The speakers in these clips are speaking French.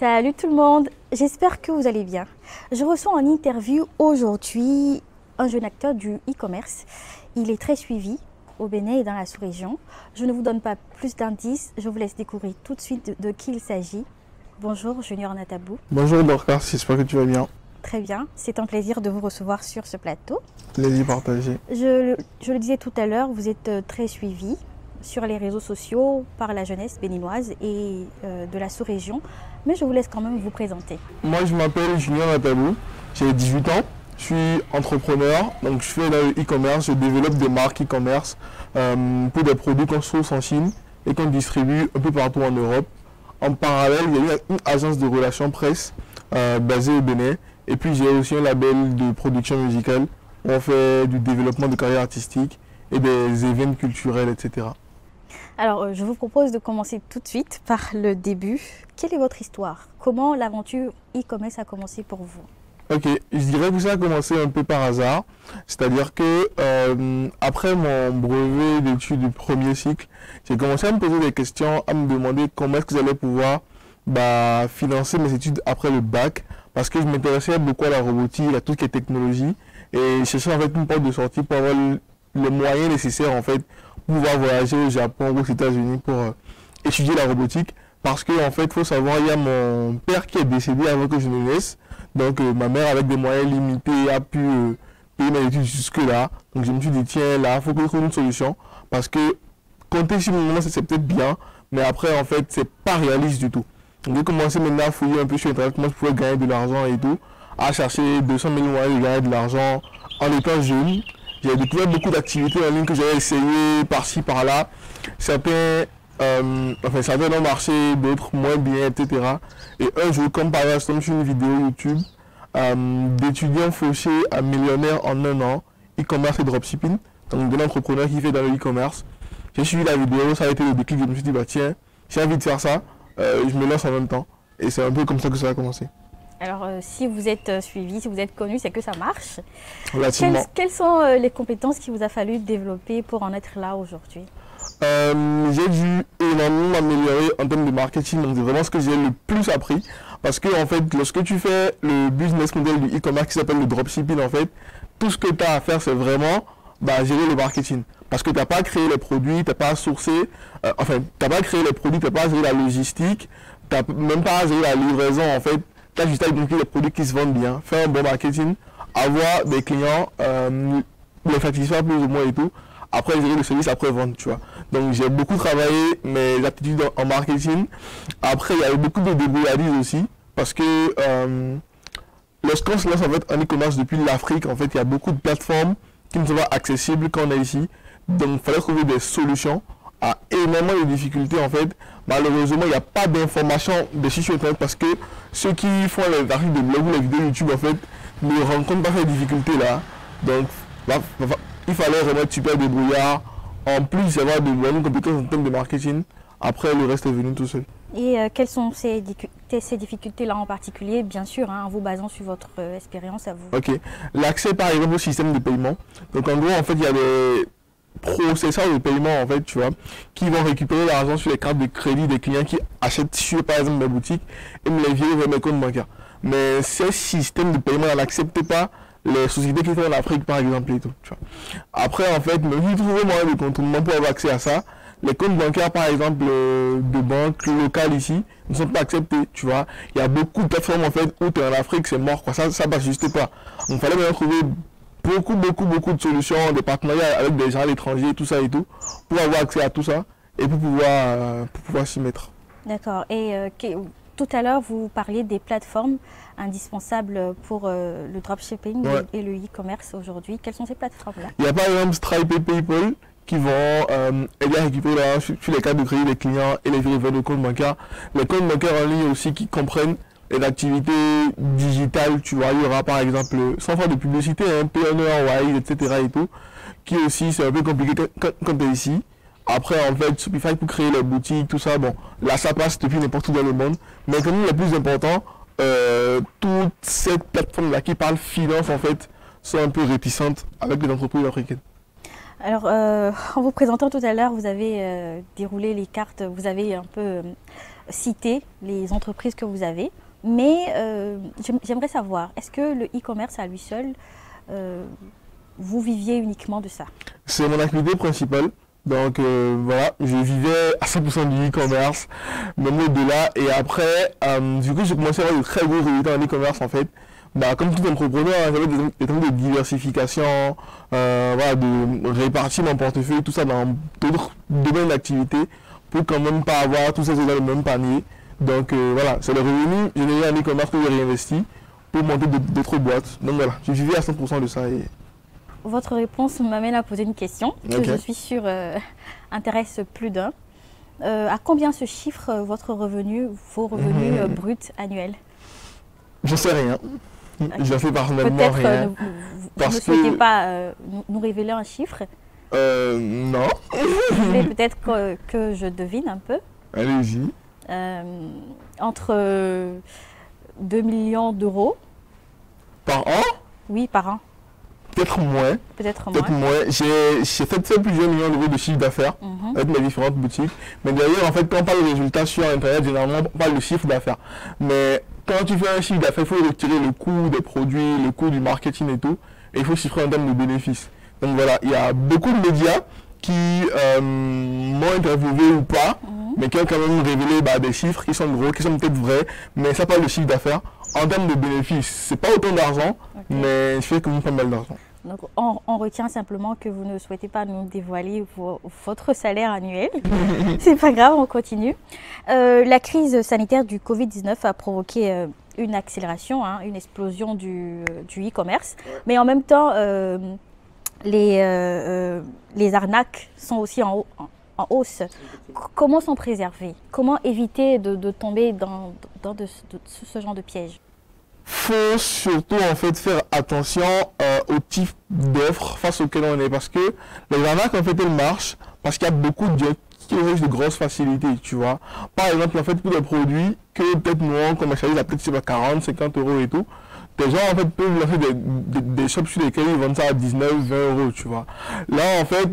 Salut tout le monde, j'espère que vous allez bien. Je reçois en interview aujourd'hui un jeune acteur du e-commerce. Il est très suivi au Bénin et dans la sous-région. Je ne vous donne pas plus d'indices, je vous laisse découvrir tout de suite de qui il s'agit. Bonjour Junior Natabou. Bonjour Dorcas, j'espère que tu vas bien. Très bien, c'est un plaisir de vous recevoir sur ce plateau. Plaisir partagé. Je le disais tout à l'heure, vous êtes très suivi sur les réseaux sociaux par la jeunesse béninoise et de la sous-région. Mais je vous laisse quand même vous présenter. Moi je m'appelle Junior Natabou, j'ai 18 ans, je suis entrepreneur, donc je fais le e-commerce, je développe des marques e-commerce pour des produits qu'on source en Chine et qu'on distribue un peu partout en Europe. En parallèle, il y a une agence de relations presse basée au Bénin et puis j'ai aussi un label de production musicale où on fait du développement de carrière artistique et des événements culturels, etc. Alors, je vous propose de commencer tout de suite par le début. Quelle est votre histoire? Comment l'aventure e-commerce a commencé pour vous? Ok, je dirais que ça a commencé un peu par hasard. C'est-à-dire que après mon brevet d'études du premier cycle, j'ai commencé à me poser des questions, à me demander comment est-ce que j'allais pouvoir financer mes études après le bac, parce que je m'intéressais beaucoup à la robotique, à tout ce qui est technologie, et je cherchais en fait une porte de sortie pour avoir les moyens nécessaires en fait pour pouvoir voyager au Japon ou aux États-Unis pour étudier la robotique. Parce que en fait, il faut savoir, il y a mon père qui est décédé avant que je ne naisse. Donc ma mère, avec des moyens limités, a pu payer mes études jusque-là. Donc je me suis dit, tiens, là, il faut que je trouve une solution. Parce que compter sur mon moment, c'est peut-être bien, mais après, en fait, c'est pas réaliste du tout. Donc j'ai commencé maintenant à fouiller un peu sur Internet, comment je pouvais gagner de l'argent et tout, à chercher 200 000 moyens de gagner de l'argent en étant jeune. J'ai découvert beaucoup d'activités en ligne que j'avais essayé par-ci, par-là. Certains ont marché, d'autres moins bien, etc. Et un jour, comme par hasard, je tombe sur une vidéo YouTube d'étudiants fauchés à millionnaires en un an, e-commerce et dropshipping, donc de l'entrepreneur qui fait dans le e-commerce. J'ai suivi la vidéo, ça a été le déclic, je me suis dit, bah tiens, j'ai envie de faire ça, je me lance en même temps. Et c'est un peu comme ça que ça a commencé. Alors, si vous êtes suivi, si vous êtes connu, c'est que ça marche. Quelles sont les compétences qu'il vous a fallu développer pour en être là aujourd'hui? J'ai dû énormément m'améliorer en termes de marketing, donc c'est vraiment ce que j'ai le plus appris. Parce que en fait, lorsque tu fais le business model du e-commerce qui s'appelle le dropshipping, en fait, tout ce que tu as à faire, c'est vraiment gérer le marketing. Parce que tu n'as pas créé les produits, tu n'as pas sourcé, tu n'as pas créé les produits, tu n'as pas géré la logistique, tu n'as même pas géré la livraison, en fait. Tu as juste à identifier les produits qui se vendent bien, faire un bon marketing, avoir des clients, les satisfaire plus ou moins et tout. Après, gérer le service après-vente, tu vois. Donc, j'ai beaucoup travaillé mes aptitudes en marketing. Après, il y avait beaucoup de débrouillardise aussi. Parce que lorsqu'on se lance en fait en e-commerce depuis l'Afrique, en fait, il y a beaucoup de plateformes qui ne sont pas accessibles quand on est ici. Donc, il fallait trouver des solutions à énormément de difficultés, en fait. Malheureusement, il n'y a pas d'informations dessus sur Internet parce que ceux qui font les articles de blog ou les vidéos YouTube, en fait, ne rencontrent pas ces difficultés-là. Donc, il fallait vraiment être super débrouillard, en plus d'avoir de bonnes compétences en termes de marketing. Après, le reste est venu tout seul. Et quelles sont ces difficultés-là en particulier, bien sûr, en vous basant sur votre expérience à vous? Ok. L'accès, par exemple, au système de paiement. Donc, en gros, en fait, il y a des processeurs de paiement, en fait, tu vois, qui vont récupérer l'argent sur les cartes de crédit des clients qui achètent sur, par exemple, mes boutiques et me les virer vers mes comptes bancaires. Mais ces systèmes de paiement, on n'accepte pas les sociétés qui sont en Afrique par exemple et tout, tu vois. Après en fait, même si trouver moyen de contournement pour avoir accès à ça, les comptes bancaires par exemple de banques locales ici ne sont pas acceptés, tu vois. Il y a beaucoup de plateformes en fait où tu es en Afrique, c'est mort quoi, ça passe juste pas. Donc il fallait bien trouver beaucoup de solutions, des partenariats avec des gens à l'étranger, tout ça et tout, pour avoir accès à tout ça et pour pouvoir s'y mettre. D'accord. Et tout à l'heure, vous parliez des plateformes indispensables pour le dropshipping et le e-commerce aujourd'hui. Quelles sont ces plateformes-là? Il y a par exemple Stripe et PayPal qui vont aider à récupérer sur les cartes de crédit des clients et les virer vers le compte bancaire. Les comptes bancaires en ligne aussi qui comprennent les activités digitales, tu vois. Il y aura par exemple, sans faire de publicité, PNE, Wise, etc. et tout, qui aussi c'est un peu compliqué quand tu es ici. Après, en fait, Shopify pour créer les boutiques, tout ça, bon, là, ça passe depuis n'importe où dans le monde. Mais quand même, le plus important, toutes ces plateformes-là qui parlent finance, en fait, sont un peu réticentes avec les entreprises africaines. Alors, en vous présentant tout à l'heure, vous avez déroulé les cartes, vous avez un peu citer les entreprises que vous avez, mais j'aimerais savoir, est-ce que le e-commerce à lui seul, vous viviez uniquement de ça? C'est mon activité principale. Donc voilà, je vivais à 100% du e-commerce, même au-delà. Et après, du coup, j'ai commencé à avoir de très gros résultats en e-commerce en fait. Bah, comme tout entrepreneur, j'avais des temps de diversification, voilà, de répartir mon portefeuille, tout ça dans d'autres domaines d'activité pour quand même pas avoir tous ces dans le même panier. Donc voilà, c'est le revenu généré en e-commerce que j'ai réinvesti pour monter d'autres boîtes. Donc voilà, je vivais à 100% de ça. Et... Votre réponse m'amène à poser une question que je suis sûre intéresse plus d'un. À combien se chiffre vos revenus bruts annuels? Je sais rien. Je fais personnellement Peut-être rien. Vous ne souhaitez pas nous révéler un chiffre? Non. Vous voulez peut-être que je devine un peu? Allez-y. Entre 2 millions d'euros. Par an? Oui, par an. Peut-être moins. Peut-être moins. J'ai fait plusieurs millions d'euros de chiffre d'affaires avec mes différentes boutiques. Mais d'ailleurs, en fait, quand on parle de résultats sur Internet, généralement, on parle de chiffre d'affaires. Mais quand tu fais un chiffre d'affaires, il faut retirer le coût des produits, le coût du marketing et tout. Et il faut chiffrer en termes de bénéfices. Donc voilà, il y a beaucoup de médias qui m'ont interviewé ou pas, mais qui ont quand même révélé des chiffres qui sont gros, qui sont peut-être vrais, mais ça parle de chiffre d'affaires. En termes de bénéfices, c'est pas autant d'argent, mais je fais quand même pas mal d'argent. Donc on retient simplement que vous ne souhaitez pas nous dévoiler votre salaire annuel. C'est pas grave, on continue. La crise sanitaire du Covid-19 a provoqué une accélération, une explosion du e-commerce, mais en même temps, les arnaques sont aussi en hausse. Comment s'en préserver? Comment éviter de tomber dans ce genre de piège? Faut surtout en fait faire attention au type d'offres face auxquelles on est, parce que les arnaques en fait elles marchent parce qu'il y a beaucoup de gens qui ont de grosses facilités, tu vois. Par exemple en fait pour des produits que peut-être nous on commercialise à peut-être 40, 50 euros et tout, des gens en fait peuvent lancer des shops sur lesquels ils vendent ça à 19, 20 euros, tu vois. Là en fait,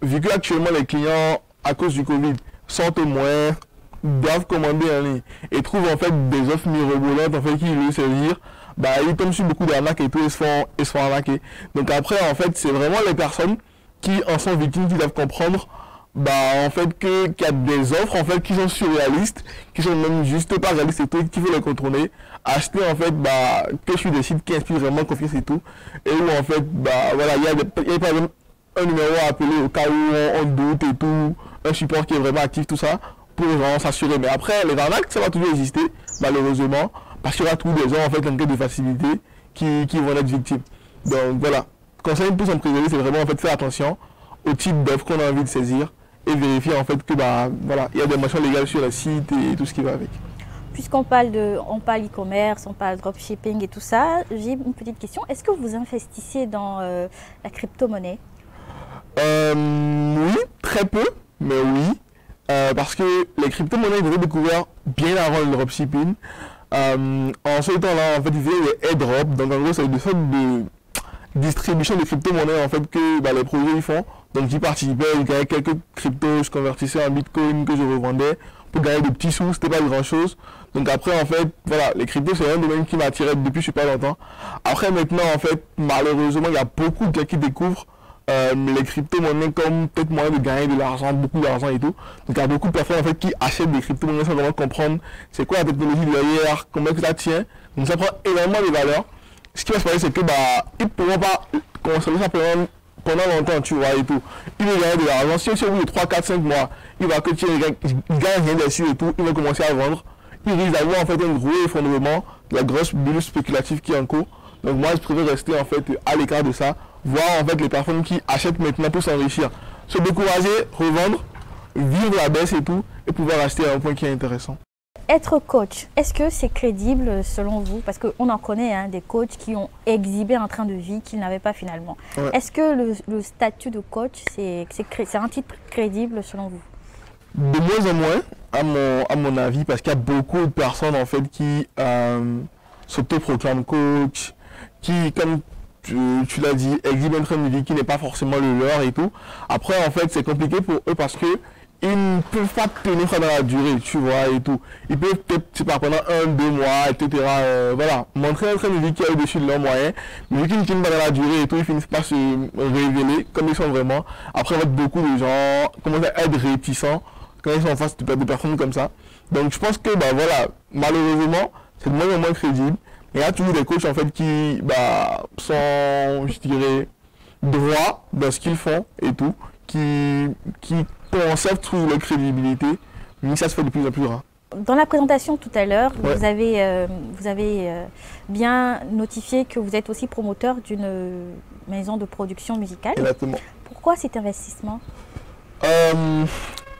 vu que actuellement les clients à cause du Covid sortent moins, doivent commander en ligne et trouvent en fait des offres mirobolantes en fait qui veulent servir, ils tombent sur beaucoup d'arnaques et tout, ils se font arnaquer. Donc après en fait c'est vraiment les personnes qui en sont victimes qui doivent comprendre en fait qu'il y a des offres en fait qui sont surréalistes, qui sont même juste pas réalistes et tout, qu'il faut les contourner, acheter en fait que sur des sites qui inspirent vraiment confiance et tout, et où en fait voilà, il y a par exemple un numéro à appeler au cas où on doute et tout, un support qui est vraiment actif, tout ça, pour vraiment s'assurer. Mais après, les arnaques, ça va toujours exister, malheureusement, parce qu'il y aura tous des gens en fait en quête de facilité qui vont être victimes. Donc voilà, conseil pour s'en préserver, c'est vraiment en fait faire attention au type d'offre qu'on a envie de saisir et vérifier en fait que voilà, il y a des mentions légales sur le site et tout ce qui va avec. Puisqu'on parle e-commerce, on parle dropshipping et tout ça, j'ai une petite question. Est-ce que vous investissez dans la crypto-monnaie? Oui, très peu, mais oui. Parce que les crypto-monnaies, ils étaient découvert bien avant le dropshipping. En ce temps-là, en fait, ils faisaient des airdrops. Donc, en gros, c'est une sorte de distribution de crypto-monnaies en fait, que les projets ils font. Donc, j'y participais, je gagnais quelques cryptos, je convertissais en bitcoin que je revendais pour gagner des petits sous, c'était pas grand-chose. Donc, après, en fait, voilà, les cryptos, c'est un domaine qui m'attirait depuis super longtemps. Après, maintenant, en fait, malheureusement, il y a beaucoup de gens qui découvrent les crypto-monnaies comme peut-être moyen de gagner de l'argent, beaucoup d'argent et tout. Donc il y a beaucoup de personnes en fait qui achètent des crypto-monnaies sans vraiment comprendre c'est quoi la technologie derrière, comment que ça tient. Donc ça prend énormément de valeur. Ce qui va se passer c'est que ils ne pourront pas consommer ça pendant longtemps, tu vois et tout. Ils vont gagner de l'argent. Si au bout de 3, 4, 5 mois, il va que il gagne rien dessus et tout, ils vont commencer à vendre. Ils risquent d'avoir en fait un gros effondrement, la grosse bulle spéculative qui est en cours. Donc moi je préfère rester en fait à l'écart de ça, voir en fait les personnes qui achètent maintenant pour s'enrichir, se décourager, revendre, vivre la baisse et tout, et pouvoir acheter à un point qui est intéressant. Être coach, est-ce que c'est crédible selon vous? Parce qu'on en connaît des coachs qui ont exhibé un train de vie qu'ils n'avaient pas finalement. Ouais. Est-ce que le statut de coach, c'est un titre crédible selon vous? De moins en moins, à mon avis, parce qu'il y a beaucoup de personnes en fait qui s'auto-proclament coach, qui, comme tu l'as dit, exhibent un train de vie qui n'est pas forcément le leur et tout. Après, en fait, c'est compliqué pour eux parce que ils ne peuvent pas tenir ça dans la durée, tu vois, et tout. Ils peuvent peut-être, c'est pas pendant 1-2 mois, etc. Voilà, montrer un musique qui est au-dessus de leurs moyens, mais vu qu'ils ne tiennent pas dans la durée et tout, ils finissent pas se révéler comme ils sont vraiment. Après, en fait, beaucoup de gens commencent à être réticents quand ils sont en face de personnes comme ça. Donc, je pense que, bah voilà, malheureusement, c'est de moins en moins crédible. Et il y a toujours des coachs, en fait, qui, sont, je dirais, droits dans ce qu'ils font et tout, qui conservent toujours leur crédibilité, mais ça se fait de plus en plus rare. Dans la présentation tout à l'heure, Ouais. vous avez bien notifié que vous êtes aussi promoteur d'une maison de production musicale. Exactement. Pourquoi cet investissement?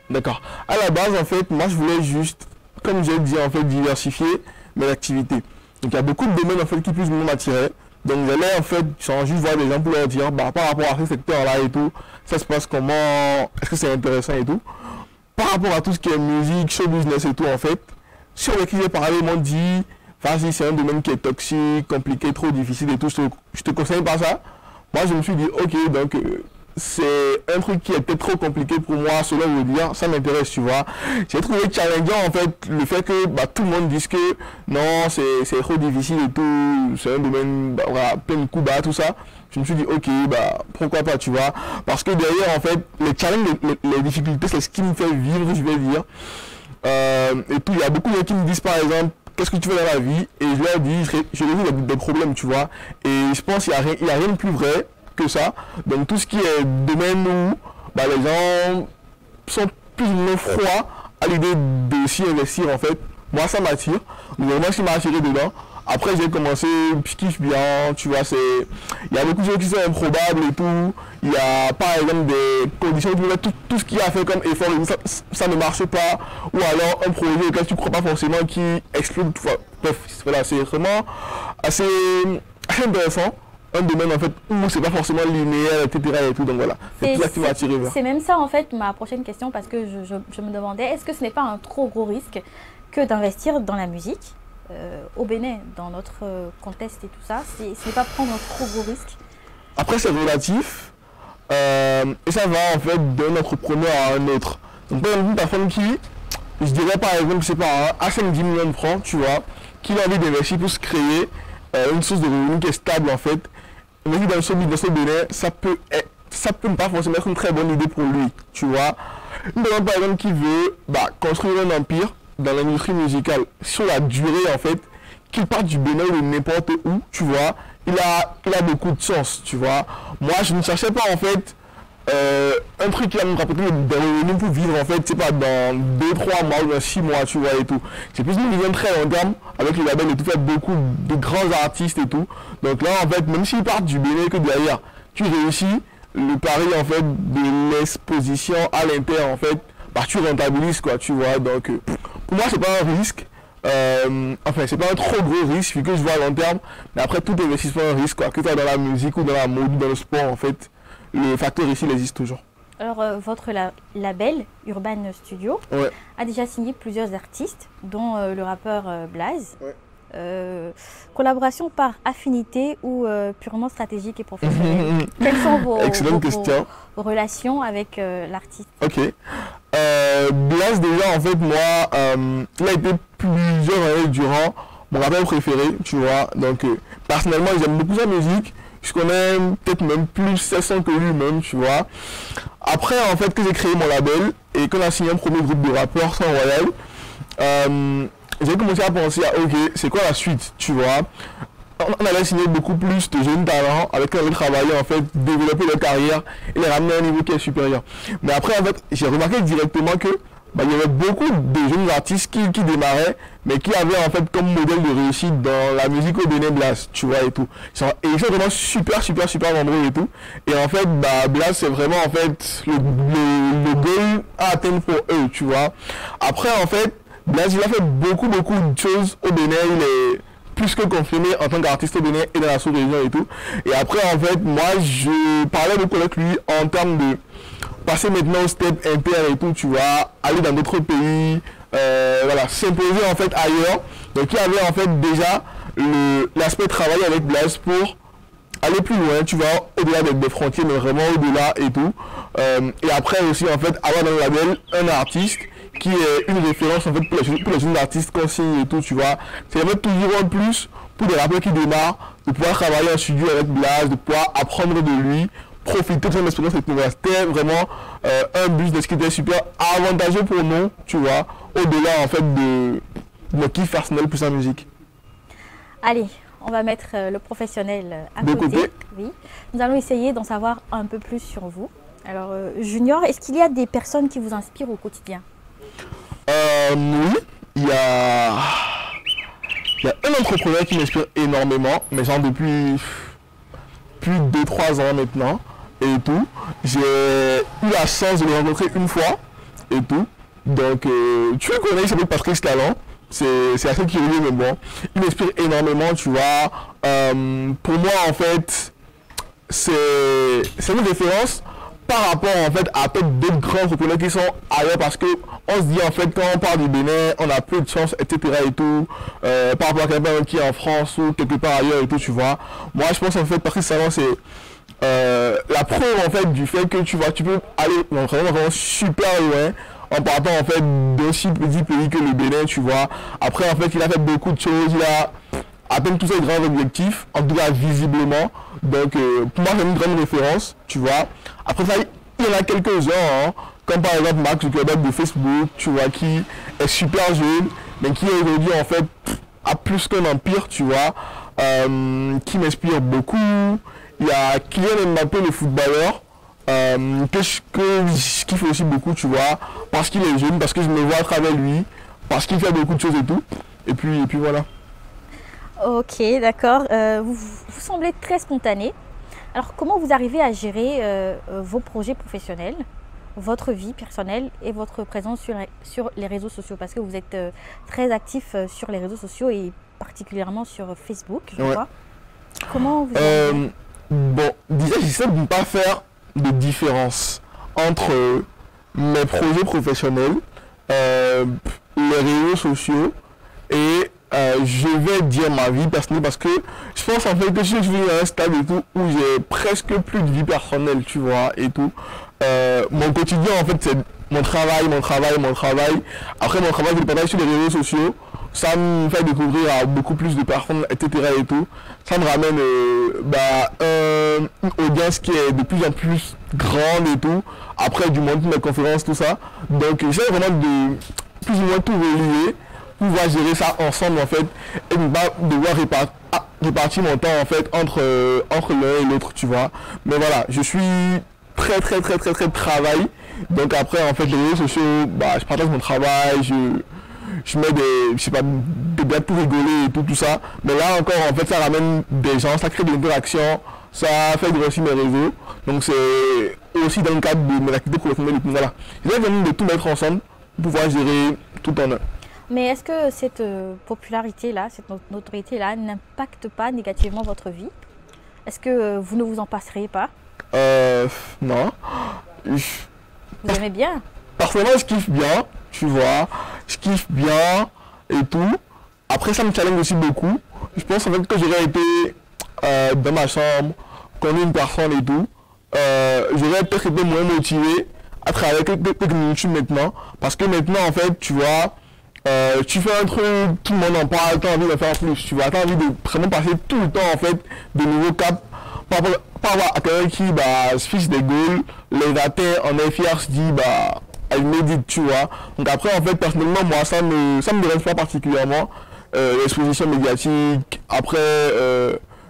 D'accord. À la base, en fait, moi, je voulais juste, comme j'ai dit, en fait, diversifier mes activités. Donc, il y a beaucoup de domaines, en fait, qui puissent m'attirer. Donc, j'allais, en fait, sans juste voir des gens pour leur dire, par rapport à ce secteur-là et tout, ça se passe comment, est-ce que c'est intéressant et tout. Par rapport à tout ce qui est musique, show business et tout, en fait, sur lesquels j'ai parlé, ils m'ont dit, vas-y, c'est un domaine qui est toxique, compliqué, trop difficile et tout, je te conseille pas ça. Moi, je me suis dit, ok, donc, c'est un truc qui est peut-être trop compliqué pour moi, cela veut dire, ça m'intéresse, tu vois. J'ai trouvé challengeant, en fait, le fait que tout le monde dise que non, c'est trop difficile et tout, c'est un domaine, voilà, plein de coups bas, tout ça. Je me suis dit, ok, pourquoi pas, tu vois. Parce que derrière, en fait, les challenges, les difficultés, c'est ce qui me fait vivre, je vais dire. Et puis, il y a beaucoup de gens qui me disent, par exemple, qu'est-ce que tu fais dans la vie? Et je leur dis, je résous des problèmes, tu vois. Et je pense qu'il n'y a rien de plus vrai que ça. Donc tout ce qui est domaine où les gens sont plus ou moins froids à l'idée de s'y investir, en fait, moi ça m'attire. Donc vraiment, ce qui m'a attiré dedans. Après, j'ai commencé, je kiffe bien, tu vois, il y a beaucoup de choses qui sont improbables et tout. Il y a par exemple des conditions où tout ce qui a fait comme effort, ça ne marche pas. Ou alors un projet auquel tu ne crois pas forcément qui explose. Bref, voilà, c'est vraiment assez intéressant. Un domaine, en fait, où c'est pas forcément linéaire, etc. et tout. Donc voilà, c'est tout ça qui m'a attiré vers. C'est même ça, en fait, ma prochaine question, parce que je me demandais, est-ce que ce n'est pas un trop gros risque que d'investir dans la musique au Bénin, dans notre contexte et tout ça? Ce n'est pas prendre un trop gros risque? Après, c'est relatif. Et ça va, en fait, d'un entrepreneur à un autre. Donc, par exemple, une personne qui, je dirais par exemple, c'est pas à 5-10 millions de francs, tu vois, qui a envie d'investir pour se créer une source de revenus qui est stable, en fait. Mais dans ce Bénin, ça peut ne pas forcément être une très bonne idée pour lui, tu vois. Une personne, par exemple, qui veut construire un empire dans l'industrie musicale sur la durée, en fait, qu'il parte du Bénin ou de n'importe où, tu vois, il a beaucoup de chance, tu vois. Moi, je ne cherchais pas, en fait, un truc qui va me rapporter des revenus pour vivre, en fait, c'est pas dans 2-3 mois ou dans 6 mois, tu vois, et tout. C'est plus une vision très long terme, avec le label et tout, fait beaucoup de grands artistes et tout. Donc là, en fait, même s'ils partent du Bénin que derrière, tu réussis le pari, en fait, de l'exposition à l'inter, en fait, tu rentabilises, quoi, tu vois. Donc, pour moi, c'est pas un risque. Enfin, c'est pas un trop gros risque, vu que je vois à long terme. Mais après, tout investissement est un risque, quoi. Que tu sois dans la musique ou dans la mode ou dans le sport, en fait, le facteur ici, il existe toujours. Alors, votre label, Urban Studio, Ouais. a déjà signé plusieurs artistes, dont le rappeur Blaze. Ouais. Collaboration par affinité ou purement stratégique et professionnelle? Quelles sont vos relations avec l'artiste? Ok. Blaze, déjà, en fait, moi, il a été plusieurs années durant mon rappeur préféré, tu vois. Donc, personnellement, j'aime beaucoup sa musique. Je connais peut-être même plus ses sons que lui-même, tu vois. Après, en fait, que j'ai créé mon label et qu'on a signé un premier groupe de rappeurs sans Royal, j'ai commencé à penser à, ok, c'est quoi la suite, tu vois. On avait signé beaucoup plus de jeunes talents avec qui on avait travaillé, en fait, développer leur carrière et les ramener à un niveau qui est supérieur. Mais après, en fait, j'ai remarqué directement que il y avait beaucoup de jeunes artistes qui démarraient, mais qui avaient, en fait, comme modèle de réussite dans la musique au Bénin, Blaze, tu vois, et tout. Et ils sont vraiment super nombreux et tout. Et en fait, Blaze, c'est vraiment, en fait, le goal à atteindre pour eux, tu vois. Après, en fait, Blaze, il a fait beaucoup de choses au Bénin. Il est plus que confirmé en tant qu'artiste au Bénin et dans la sous-région et tout. Et après, en fait, moi, je parlais beaucoup avec lui en termes de passer maintenant au step inter et tout, tu vois, aller dans d'autres pays, voilà, s'imposer, en fait, ailleurs. Donc, il y avait, en fait, déjà l'aspect travail avec Blaze pour aller plus loin, tu vois, au-delà des frontières, mais vraiment au-delà et tout. Et après aussi, en fait, avoir dans le label un artiste qui est une référence, en fait, pour les jeunes artistes qu'on signe et tout, tu vois. C'est en fait toujours un plus pour des rappeurs qui démarrent, de pouvoir travailler en studio avec Blaze, de pouvoir apprendre de lui, profiter de son expérience avec nous. C'était vraiment un business qui était super avantageux pour nous, tu vois, au-delà, en fait, de nos kiffs personnels plus en musique. Allez, on va mettre le professionnel à De côté. Oui. Nous allons essayer d'en savoir un peu plus sur vous. Alors, Junior, est-ce qu'il y a des personnes qui vous inspirent au quotidien? Oui, il y a un entrepreneur qui m'inspire énormément, mais genre depuis plus de 2-3 ans maintenant et tout. J'ai eu la chance de le rencontrer une fois et tout. Donc, tu le connais, il s'appelle Patrice Talent. C'est assez curieux, mais bon, il m'inspire énormément, tu vois. Pour moi, en fait, c'est une référence par rapport en fait à peut-être d'autres grands entrepreneurs qui sont ailleurs, parce que on se dit en fait quand on parle du Bénin, on a peu de chance, etc. et tout, par rapport à quelqu'un qui est en France ou quelque part ailleurs et tout, tu vois. Moi, je pense en fait Patrice Talent, c'est la preuve en fait du fait que tu vois, tu peux aller vraiment super loin en partant en fait d'aussi petit pays que le Bénin, tu vois. Après en fait il a fait beaucoup de choses, il a atteint tous ses grands objectifs, en tout cas visiblement. Donc pour moi c'est une grande référence, tu vois. Après ça il y en a quelques-uns, hein, comme par exemple Mark Zuckerberg de Facebook, tu vois, qui est super jeune, mais qui aujourd'hui en fait a plus qu'un empire, tu vois, qui m'inspire beaucoup. Il y a Kylian Mbappé, le footballeur, que je kiffe aussi beaucoup, tu vois, parce qu'il est jeune, parce que je me vois à travers lui, parce qu'il fait beaucoup de choses et tout. Et puis voilà. Ok, d'accord. Vous semblez très spontané. Alors, comment vous arrivez à gérer vos projets professionnels, votre vie personnelle et votre présence sur les réseaux sociaux? Parce que vous êtes très actif sur les réseaux sociaux et particulièrement sur Facebook, je crois. Comment vous arrivez? Bon, déjà, j'essaie de ne pas faire de différence entre mes projets professionnels, les réseaux sociaux et je vais dire ma vie personnelle, parce que je pense en fait que je suis à un stade et tout où j'ai presque plus de vie personnelle, tu vois, et tout. Mon quotidien en fait c'est mon travail. Après mon travail, je le partage sur les réseaux sociaux. Ça me fait découvrir à beaucoup plus de personnes, etc. et tout. Ça me ramène une audience qui est de plus en plus grande et tout. Après, du monde, mes conférences, tout ça. Donc, j'essaie vraiment de plus ou moins tout relier, pouvoir gérer ça ensemble, en fait, et ne pas devoir répartir mon temps, en fait, entre l'un et l'autre, tu vois. Mais voilà, je suis très travail. Donc, après, en fait, les réseaux sociaux, je partage mon travail, je mets des blagues pour rigoler et tout ça. Mais là encore, en fait, ça ramène des gens, ça crée de l'interaction, ça fait grossir mes réseaux. Donc c'est aussi dans le cadre de mes activités professionnelles. Voilà. J'essaie vraiment de tout mettre ensemble pour pouvoir gérer tout en un. Mais est-ce que cette popularité-là, cette notoriété-là n'impacte pas négativement votre vie? Est-ce que vous ne vous en passerez pas? Non. Vous aimez bien? Personnellement, je kiffe bien, tu vois. Je kiffe bien et tout. Après, ça me challenge aussi beaucoup. Je pense en fait que j'aurais été dans ma chambre, connu une personne et tout. J'aurais peut-être été moins motivé à travailler avec YouTube maintenant. Parce que maintenant, en fait, tu vois, tu fais un truc, tout le monde en parle, tu as envie de faire plus. Tu vois, tu as envie de vraiment passer tout le temps, en fait, de nouveaux caps. Par rapport à quelqu'un qui se fiche des goals, les atteint, en est fier, se dit, elle médite, tu vois. Donc après, en fait, personnellement, moi, ça me dérange pas particulièrement. L'exposition médiatique, après,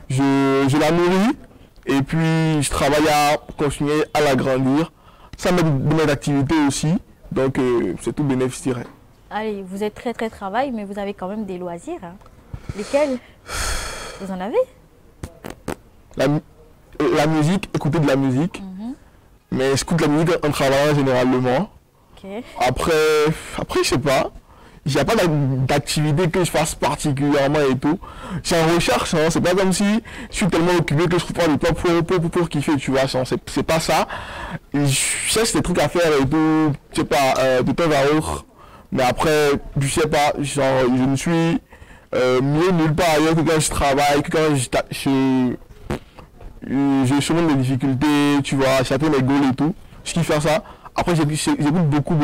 je la nourris, et puis je travaille à continuer à l'agrandir. Ça m'aide de mes activités aussi, donc c'est tout bénéfice. Allez, vous êtes très travail, mais vous avez quand même des loisirs. Hein. Lesquels? Vous en avez? La musique, écouter de la musique. Mais j'écoute la musique en travaillant généralement. Okay. Après, je sais pas. Il n'y a pas d'activité que je fasse particulièrement et tout. C'est en recherche, hein. C'est pas comme si je suis tellement occupé que je trouve pas le temps pour kiffer, tu vois. C'est pas ça. Je cherche des trucs à faire et tout, je sais pas, de temps à autre. Mais après, je sais pas, genre, je ne suis mieux nulle part ailleurs que quand je travaille, que quand j'ai sûrement des difficultés, tu vois, à chacun mes goals et tout. Je kiffe faire ça. Après, j'écoute beaucoup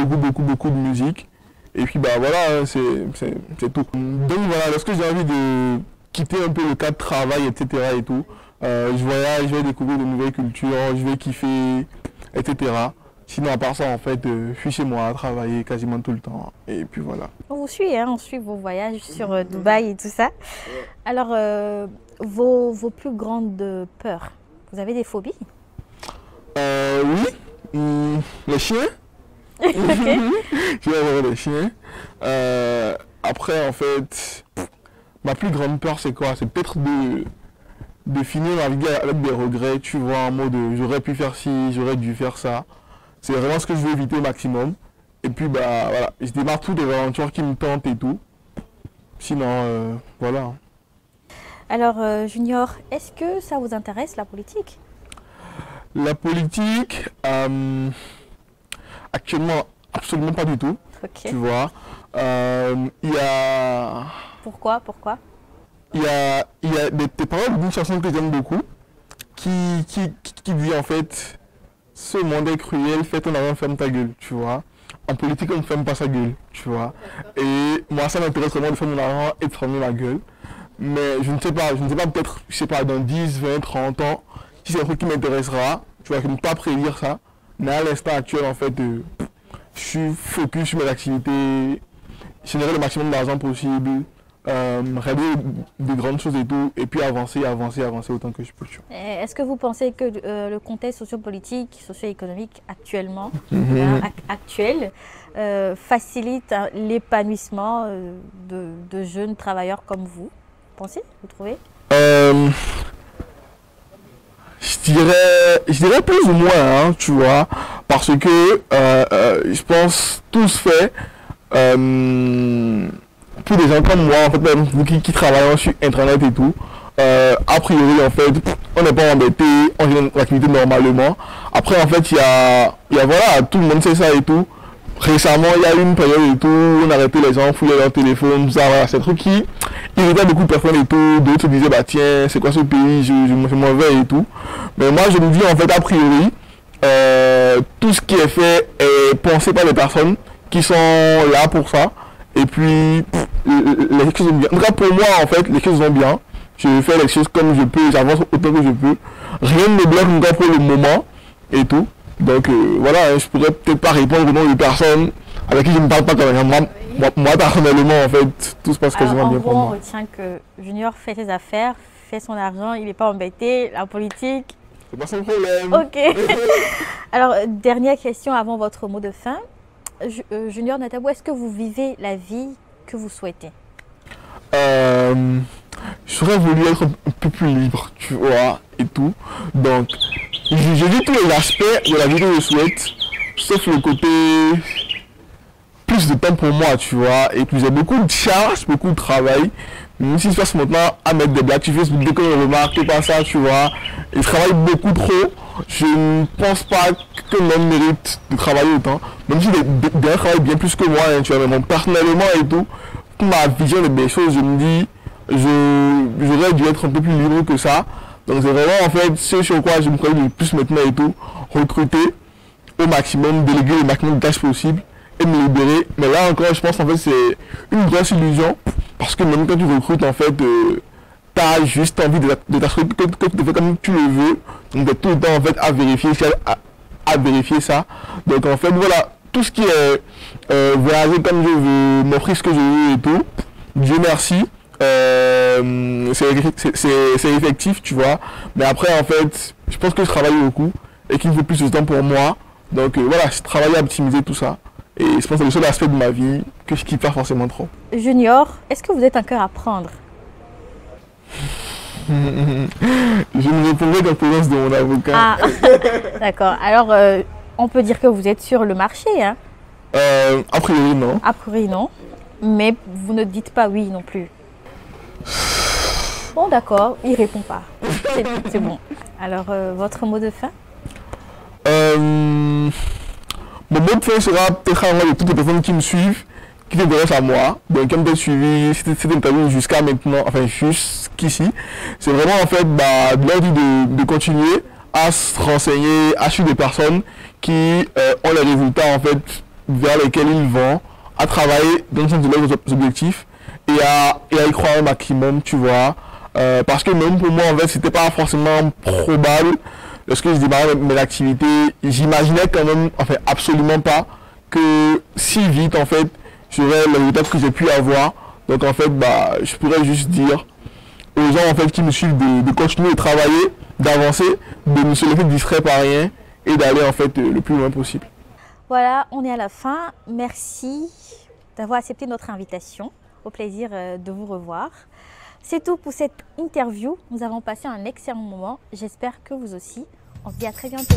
de musique. Et puis, bah voilà, hein, c'est tout. Donc voilà, lorsque j'ai envie de quitter un peu le cadre de travail, etc. et tout, je voyage, je vais découvrir de nouvelles cultures, je vais kiffer, etc. Sinon, à part ça, en fait, je suis chez moi à travailler quasiment tout le temps. Et puis voilà. On vous suit, hein, on suit vos voyages sur Dubaï et tout ça. Alors, vos plus grandes peurs, vous avez des phobies? Oui, les chiens. Je vais avoir les chiens. Après, en fait, ma plus grande peur, c'est quoi? C'est peut-être de finir ma vie avec des regrets, tu vois, en mode j'aurais pu faire ci, j'aurais dû faire ça. C'est vraiment ce que je veux éviter au maximum. Et puis, bah voilà, je démarre toutes les aventures qui me tentent et tout. Sinon, voilà. Alors, Junior, est-ce que ça vous intéresse, la politique? La politique, actuellement, absolument pas du tout. Ok. Tu vois. Il y a... Pourquoi? Il y a des paroles d'une chanson que j'aime beaucoup qui dit en fait ce monde est cruel, fais ton argent, ferme ta gueule, tu vois. En politique, on ne ferme pas sa gueule, tu vois. Et moi, ça m'intéresse vraiment de faire mon argent et de fermer ma gueule. Mais je ne sais pas, peut-être, je sais pas, dans 10, 20, 30 ans, si c'est un truc qui m'intéressera, tu vois, je ne peux pas prédire ça. Mais à l'instant actuel, en fait, je suis focus sur mes activités, générer le maximum d'argent possible, rêver de grandes choses et tout, et puis avancer autant que je peux. Est-ce que vous pensez que le contexte sociopolitique, socio-économique actuellement, actuel, facilite l'épanouissement de jeunes travailleurs comme vous? Vous trouvez? Je dirais plus ou moins, hein, tu vois, parce que je pense tout se fait pour des gens comme moi, en fait, même qui travaillent sur Internet et tout. A priori, en fait, on n'est pas embêté, on gère l'activité normalement. Après, en fait, il y a voilà, tout le monde sait ça et tout. Récemment, il y a eu une période et tout, on arrêtait les gens, fouillaient leur téléphone, ça, voilà, c'est un truc qui irritait beaucoup de personnes et tout. D'autres se disaient, bah tiens, c'est quoi ce pays, je m'en vais et tout. Mais moi, je me dis, en fait, a priori, tout ce qui est fait est pensé par les personnes qui sont là pour ça. Et puis, les choses vont bien. En tout cas, pour moi, en fait, les choses vont bien. Je fais les choses comme je peux, j'avance autant que je peux. Rien ne me bloque encore pour le moment et tout. Donc voilà, je pourrais peut-être pas répondre au nom de personnes avec qui je ne parle pas quand même. Moi personnellement, en fait, tout se passe quasiment bien pour moi. On retient que Junior fait ses affaires, fait son argent, il n'est pas embêté, la politique. C'est pas son problème. Ok. Alors, dernière question avant votre mot de fin. Junior Natabou, est-ce que vous vivez la vie que vous souhaitez? J'aurais voulu être un peu plus libre, tu vois, et tout. Donc, je vis tous les aspects de la vie que je souhaite, sauf le côté plus de temps pour moi, tu vois. Et puis j'ai beaucoup de charges, beaucoup de travail. Même si je passe maintenant à mettre des blagues sur Facebook dès qu'on ne remarque pas ça, tu vois. Et je travaille beaucoup trop. Je ne pense pas que l'homme mérite de travailler autant. Même si des gens travaillent bien plus que moi, hein, tu vois. Mais bon, personnellement et tout, pour ma vision des choses, je me dis, j'aurais dû être un peu plus libre que ça. Donc c'est vraiment en fait ce sur quoi je me connais le plus maintenant et tout, recruter au maximum, déléguer le maximum de tâches possibles et me libérer. Mais là encore, je pense en fait c'est une grosse illusion parce que même quand tu recrutes en fait, tu as juste envie de t'assurer que tu fais comme tu le veux. Donc tu es tout le temps en fait à vérifier ça. Donc en fait voilà, tout ce qui est voyager comme je veux, m'offrir ce que je veux et tout, Dieu merci. C'est effectif, tu vois. Mais après, en fait, je pense que je travaille beaucoup et qu'il me faut plus de temps pour moi. Donc voilà, je travaille à optimiser tout ça. Et je pense que c'est le seul aspect de ma vie que je kiffe pas forcément trop. Junior, est-ce que vous êtes encore à apprendre? Je ne répondrai qu'en présence de mon avocat. Ah, d'accord. Alors, on peut dire que vous êtes sur le marché, hein? A priori, non. A priori, non. Mais vous ne dites pas oui non plus. Bon, d'accord, il répond pas. C'est bon. Alors, votre mot de fin? Mon mot de fin sera peut-être à moi de toutes les personnes qui me suivent, qui s'intéressent à moi, donc qui ont suivi cette interview jusqu'à maintenant, enfin jusqu'à jusqu'ici. C'est vraiment en fait leur dire de continuer à se renseigner, à suivre des personnes qui ont les résultats en fait vers lesquels ils vont, à travailler dans le sens de leurs objectifs et à y croire un maximum, tu vois. Parce que même pour moi en fait c'était pas forcément probable. Lorsque je démarrais mes activités, j'imaginais quand même, enfin absolument pas, que si vite en fait j'aurais le résultat que j'ai pu avoir. Donc en fait je pourrais juste dire aux gens en fait qui me suivent de continuer de travailler, d'avancer, de ne se laisser distraire par rien et d'aller en fait le plus loin possible. Voilà, on est à la fin. Merci d'avoir accepté notre invitation. Au plaisir de vous revoir. C'est tout pour cette interview. Nous avons passé un excellent moment. J'espère que vous aussi. On se dit à très bientôt.